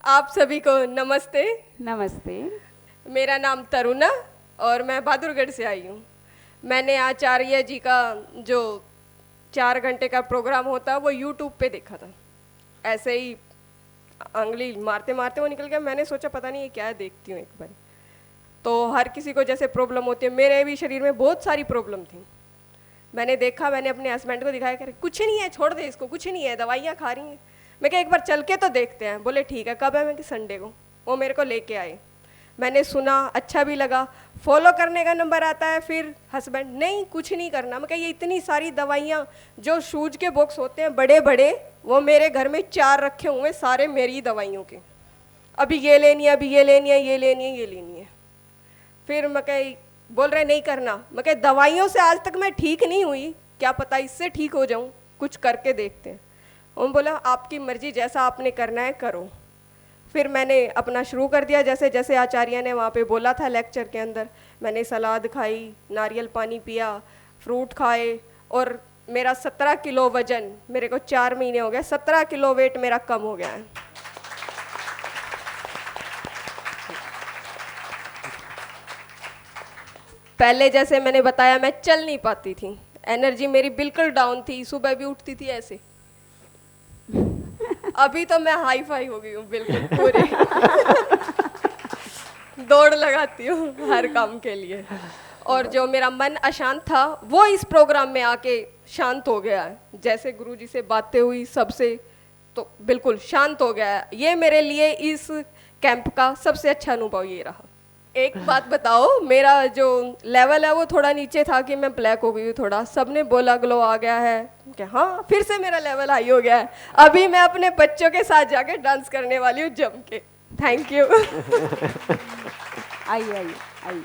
आप सभी को नमस्ते। नमस्ते। मेरा नाम तरुणा और मैं बहादुरगढ़ से आई हूँ। मैंने आचार्य जी का जो 4 घंटे का प्रोग्राम होता है वो यूट्यूब पे देखा था। ऐसे ही अंगली मारते मारते वो निकल गया। मैंने सोचा पता नहीं ये क्या है, देखती हूँ एक बार। तो हर किसी को जैसे प्रॉब्लम होती है, मेरे भी शरीर में बहुत सारी प्रॉब्लम थी। मैंने देखा, मैंने अपने हस्बैंड को दिखाया, कह कुछ नहीं है, छोड़ दे इसको, कुछ नहीं है, दवाइयाँ खा रही हैं। मैं कहा एक बार चल के तो देखते हैं। बोले ठीक है, कब है? मैं कि संडे को। वो मेरे को लेके आए, मैंने सुना, अच्छा भी लगा। फॉलो करने का नंबर आता है, फिर हस्बैंड नहीं कुछ नहीं करना। मैं कहा ये इतनी सारी दवाइयाँ, जो शूज के बॉक्स होते हैं बड़े बड़े, वो मेरे घर में 4 रखे हुए, सारे मेरी दवाइयों के। अभी ये लेनी है, अभी ये लेनी है, ये लेनी है, ये लेनी है। फिर मैं कही, बोल रहे नहीं करना। मैं कह दवाइयों से आज तक मैं ठीक नहीं हुई, क्या पता इससे ठीक हो जाऊं, कुछ करके देखते हैं। उन्होंने बोला आपकी मर्जी, जैसा आपने करना है करो। फिर मैंने अपना शुरू कर दिया, जैसे जैसे आचार्य ने वहाँ पे बोला था लेक्चर के अंदर। मैंने सलाद खाई, नारियल पानी पिया, फ्रूट खाए, और मेरा 17 किलो वजन, मेरे को 4 महीने हो गए, 17 किलो वेट मेरा कम हो गया है। पहले जैसे मैंने बताया मैं चल नहीं पाती थी, एनर्जी मेरी बिल्कुल डाउन थी, सुबह भी उठती थी ऐसे। अभी तो मैं हाई फाई हो गई हूँ बिल्कुल पूरे। दौड़ लगाती हूँ हर काम के लिए। और जो मेरा मन अशांत था वो इस प्रोग्राम में आके शांत हो गया है। जैसे गुरुजी से बातें हुई सबसे, तो बिल्कुल शांत हो गया है। ये मेरे लिए इस कैंप का सबसे अच्छा अनुभव ये रहा। एक बात बताओ, मेरा जो लेवल है वो थोड़ा नीचे था कि मैं ब्लैक हो गई हूँ थोड़ा। सबने बोला ग्लो आ गया है, कि हाँ फिर से मेरा लेवल हाई हो गया है। अभी मैं अपने बच्चों के साथ जाके डांस करने वाली हूँ जम के। Thank you. आइए आइए आइए।